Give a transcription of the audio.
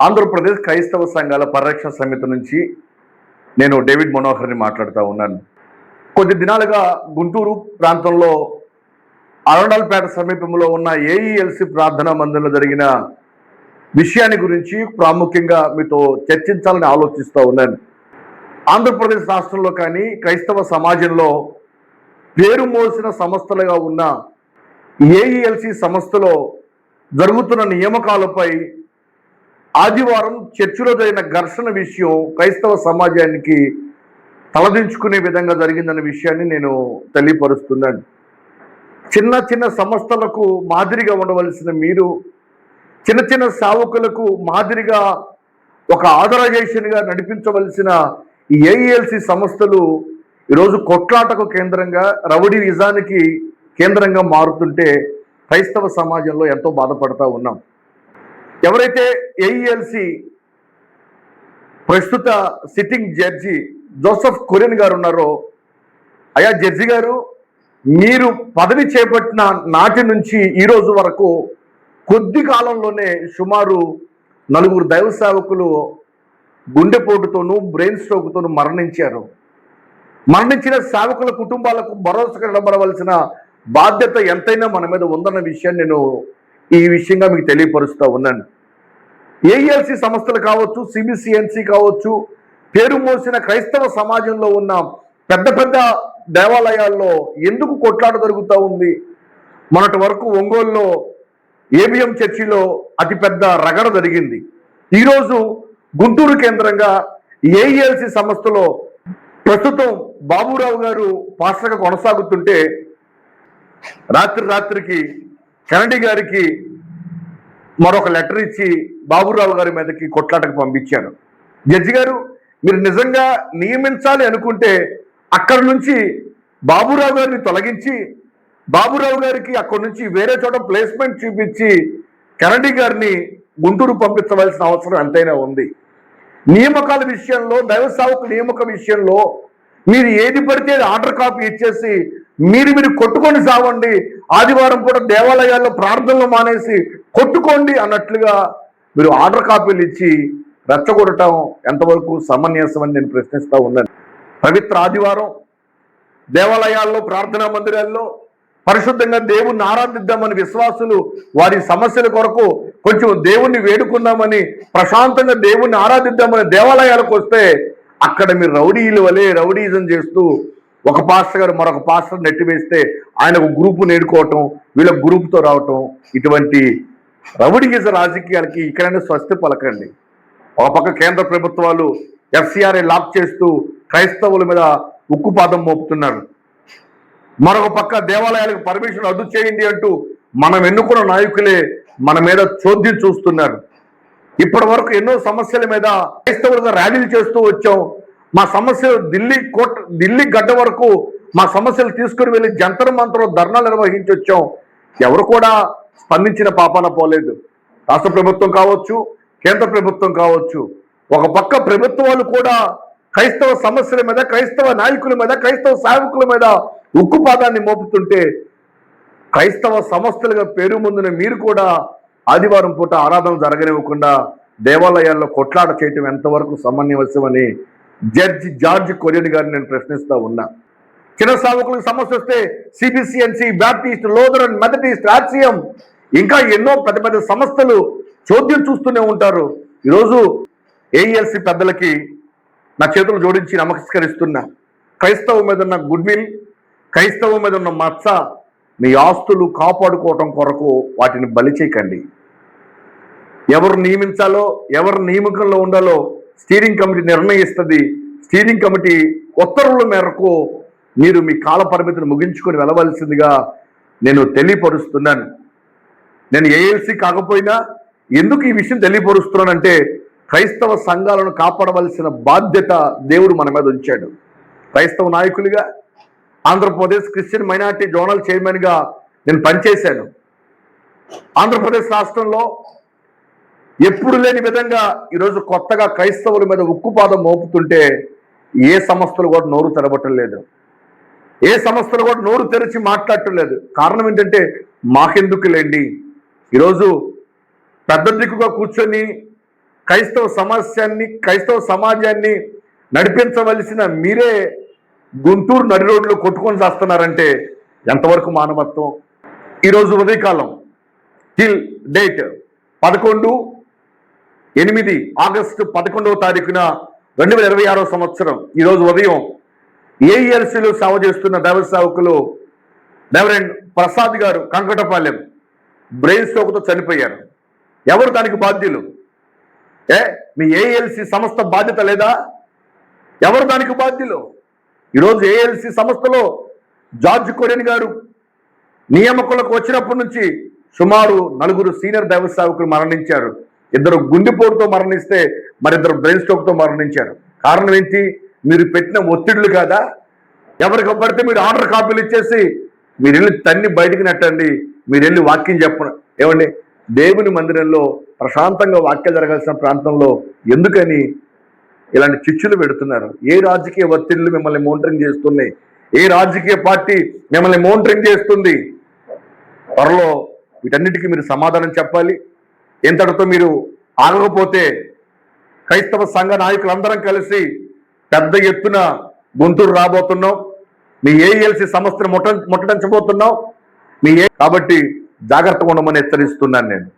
ఆంధ్రప్రదేశ్ క్రైస్తవ సంఘాల పరిరక్షణ సమితి నుంచి నేను డేవిడ్ మనోహర్ని మాట్లాడుతూ ఉన్నాను. కొద్ది దినాలుగా గుంటూరు ప్రాంతంలో అరండల్పేట సమీపంలో ఉన్న ఏఈఎల్సి ప్రార్థనా మందిరంలో జరిగిన విషయాన్ని గురించి ప్రాముఖ్యంగా మీతో చర్చించాలని ఆలోచిస్తూ ఉన్నాను. ఆంధ్రప్రదేశ్ రాష్ట్రంలో కానీ క్రైస్తవ సమాజంలో పేరు మోసిన సంస్థలుగా ఉన్న ఏఈఎల్సి సంస్థలో జరుగుతున్న నియామకాలపై ఆదివారం చర్చిలో జరిగిన ఘర్షణ విషయం క్రైస్తవ సమాజానికి తలదించుకునే విధంగా జరిగిందన్న విషయాన్ని నేను తెలియపరుస్తున్నాను. చిన్న చిన్న సంస్థలకు మాదిరిగా ఉండవలసిన మీరు చిన్న చిన్న సేవకులకు మాదిరిగా ఒక ఆథరైజేషన్గా నడిపించవలసిన ఈ ఏఈఎల్సి సంస్థలు ఈరోజు కొట్లాటకు కేంద్రంగా రౌడీ నిజానికి కేంద్రంగా మారుతుంటే క్రైస్తవ సమాజంలో ఎంతో బాధపడుతూ ఉన్నాం. ఎవరైతే ఏఈఎల్సి ప్రస్తుత సిట్టింగ్ జడ్జి జోసెఫ్ కొరియన్ గారు ఉన్నారో, అయా జడ్జి గారు, మీరు పదవి చేపట్టిన నాటి నుంచి ఈరోజు వరకు కొద్ది కాలంలోనే సుమారు 4 దైవ సేవకులు గుండెపోటుతోనూ బ్రెయిన్ స్ట్రోక్తోనూ మరణించారు. మరణించిన సేవకుల కుటుంబాలకు భరోసా నిలబడవలసిన బాధ్యత ఎంతైనా మన మీద ఉందన్న విషయాన్ని నేను ఈ విషయంగా మీకు తెలియపరుస్తూ ఉన్నాను. ఏఈఎల్సి సంస్థలు కావచ్చు, సిబిసిఎన్సి కావచ్చు, పేరు మోసిన క్రైస్తవ సమాజంలో ఉన్న పెద్ద పెద్ద దేవాలయాల్లో ఎందుకు కొట్లాట జరుగుతూ ఉంది? మొన్నటి వరకు ఒంగోలులో ఏబిఎం చర్చిలో అతిపెద్ద రగడ జరిగింది. ఈరోజు గుంటూరు కేంద్రంగా ఏఈఎల్సి సంస్థలో ప్రస్తుతం బాబురావు గారు పాస్టర్గా కొనసాగుతుంటే రాత్రికి కెనడీ గారికి మరొక లెటర్ ఇచ్చి బాబురావు గారి మీదకి కొట్లాటకు పంపించారు. జడ్జి గారు, మీరు నిజంగా నియమించాలి అనుకుంటే అక్కడి నుంచి బాబురావు గారిని తొలగించి బాబురావు గారికి అక్కడి నుంచి వేరే చోట ప్లేస్మెంట్ చూపించి కెనడీ గారిని గుంటూరు పంపించవలసిన అవసరం ఎంతైనా ఉంది. నియామకాల విషయంలో, దైవ సేవకుల నియామక విషయంలో మీరు ఏది పడితే ఆర్డర్ కాపీ ఇచ్చేసి మీరు కొట్టుకొని సావండి, ఆదివారం కూడా దేవాలయాల్లో ప్రార్థనలు మానేసి కొట్టుకోండి అన్నట్లుగా మీరు ఆర్డర్ కాపీలు ఇచ్చి రెచ్చగొట్టడం ఎంతవరకు సమంజసం అని నేను ప్రశ్నిస్తూ ఉన్నాను. పవిత్ర ఆదివారం దేవాలయాల్లో, ప్రార్థనా మందిరాల్లో పరిశుద్ధంగా దేవుణ్ణి ఆరాధిద్దామని విశ్వాసులు వారి సమస్యల కొరకు కొంచెం దేవుణ్ణి వేడుకుందామని, ప్రశాంతంగా దేవుణ్ణి ఆరాధిద్దామని దేవాలయాలకు వస్తే అక్కడ మీరు రౌడీల వలె రౌడీజం చేస్తూ ఒక పాస్టర్ గారు మరొక పాస్టర్ నెట్టివేస్తే ఆయన ఒక గ్రూపు నేర్చుకోవటం, వీళ్ళ గ్రూపుతో రావటం, ఇటువంటి రౌడీయిజ రాజకీయాలకి ఇక్కడైనా స్వస్తి పలకండి. ఒక పక్క కేంద్ర ప్రభుత్వాలు ఎఫ్సిఆర్ఏ లాక్ చేస్తూ క్రైస్తవుల మీద ఉక్కుపాదం మోపుతున్నారు. మరొక పక్క దేవాలయాలకు పర్మిషన్ రద్దు చేయండి అంటూ మనం ఎన్నుకున్న నాయకులే మన మీద చోద్యం చూస్తున్నారు. ఇప్పటి వరకు ఎన్నో సమస్యల మీద క్రైస్తవులుగా ర్యాలీలు చేస్తూ వచ్చాం. మా సమస్యలు ఢిల్లీ గడ్డ వరకు మా సమస్యలు తీసుకుని వెళ్ళి జంతర్ మంతర్ ధర్నాలు నిర్వహించి వచ్చాం. ఎవరు కూడా స్పందించిన పాపాన పోలేదు. రాష్ట్ర ప్రభుత్వం కావచ్చు, కేంద్ర ప్రభుత్వం కావచ్చు. ఒక పక్క ప్రభుత్వాలు కూడా క్రైస్తవ సమస్యల మీద, క్రైస్తవ నాయకుల మీద, క్రైస్తవ సేవకుల మీద ఉక్కుపాదాన్ని మోపుతుంటే క్రైస్తవ సంస్థలుగా పేరు ముందున మీరు కూడా ఆదివారం పూట ఆరాధన జరగనివ్వకుండా దేవాలయాల్లో కొట్లాట చేయటం ఎంతవరకు సమన్వయమని జడ్జి జార్జ్ కొరియన్ గారిని నేను ప్రశ్నిస్తూ ఉన్నా. చిన్న సేవకులకు సమస్య వస్తే సిబిసిఎన్సి, బ్యాప్టిస్ట్, లూథరన్, మెథడిస్ట్, ఆర్సిఎం ఇంకా ఎన్నో పెద్ద పెద్ద సంస్థలు చోద్యం చూస్తూనే ఉంటారు. ఈరోజు ఏఈఎల్సి పెద్దలకి నా చేతులు జోడించి నమస్కరిస్తున్నా. క్రైస్తవం మీద ఉన్న గుడ్ విల్, క్రైస్తవం మీద ఉన్న మచ్చ, మీ ఆస్తులు కాపాడుకోవటం కొరకు వాటిని బలి చేయకండి. ఎవరు నియమించాలో, ఎవరు నియామకంలో ఉండాలో స్టీరింగ్ కమిటీ నిర్ణయిస్తుంది. స్టీరింగ్ కమిటీ ఉత్తర్వుల మేరకు మీరు మీ కాల పరిమితిని ముగించుకొని వెళ్ళవలసిందిగా నేను తెలియపరుస్తున్నాను. నేను ఏఎల్సి కాకపోయినా ఎందుకు ఈ విషయం తెలియపరుస్తున్నానంటే క్రైస్తవ సంఘాలను కాపాడవలసిన బాధ్యత దేవుడు మన మీద ఉంచాడు. క్రైస్తవ నాయకులుగా ఆంధ్రప్రదేశ్ క్రిస్టియన్ మైనారిటీ జోనల్ చైర్మన్గా నేను పనిచేశాను. ఆంధ్రప్రదేశ్ రాష్ట్రంలో ఎప్పుడు లేని విధంగా ఈరోజు కొత్తగా క్రైస్తవుల మీద ఉక్కుపాదం మోపుతుంటే ఏ సంస్థలు కూడా నోరు తెరబట్టం లేదు, ఏ సంస్థలు కూడా నోరు తెరిచి మాట్లాడటం లేదు. కారణం ఏంటంటే మాకెందుకు లేండి, ఈరోజు పెద్ద దిక్కుగా కూర్చొని క్రైస్తవ సమాజాన్ని నడిపించవలసిన మీరే గుంటూరు నడి రోడ్లు కొట్టుకొని చేస్తున్నారంటే ఎంతవరకు మానవత్వం? ఈరోజు ఉదయకాలం టిల్ డేట్ 11/8 ఆగస్టు 11వ తారీఖున 2026 సంవత్సరం ఈరోజు ఉదయం ఏఈఎల్సీలో సేవ చేస్తున్న దైవ సేవకులు రెవరెండ్ ప్రసాద్ గారు కంకటపాలెం బ్రెయిన్ స్ట్రోక్తో చనిపోయారు. ఎవరు దానికి బాధ్యులు? మీ ఏఎల్సి సంస్థ బాధ్యత లేదా? ఎవరు దానికి బాధ్యులు? ఈరోజు ఏఎల్సి సంస్థలో జార్జ్ కొరియన్ గారు నియామకులకు వచ్చినప్పటి నుంచి సుమారు 4 సీనియర్ దైవ సేవకులు మరణించారు. 2 గుండెపోటుతో మరణిస్తే మరిద్దరు బ్రెయిన్ స్ట్రోక్తో మరణించారు. కారణం ఏంటి? మీరు పెట్టిన ఒత్తిడులు కాదా? ఎవరికి పడితే మీరు ఆర్డర్ కాపీలు ఇచ్చేసి మీరు వెళ్ళి తన్ని బయటికి నెట్టండి, మీరు వెళ్ళి వాక్యం చెప్పండి. ఏమండి, దేవుని మందిరంలో ప్రశాంతంగా వాక్యం జరగాల్సిన ప్రాంతంలో ఎందుకని ఇలాంటి చిచ్చులు పెడుతున్నారు? ఏ రాజకీయ ఒత్తిళ్లు మిమ్మల్ని మోనిటరింగ్ చేస్తున్నాయి? ఏ రాజకీయ పార్టీ మిమ్మల్ని మోనిటరింగ్ చేస్తుంది? త్వరలో వీటన్నిటికీ మీరు సమాధానం చెప్పాలి. ఎంతటితో మీరు ఆగకపోతే క్రైస్తవ సంఘ నాయకులందరం కలిసి పెద్ద ఎత్తున గుంటూరు రాబోతున్నాం. మీ ఏఎల్సి సంస్థను ముట్టడించబోతున్నాం. కాబట్టి జాగ్రత్తగా ఉండమని హెచ్చరిస్తున్నాను నేను.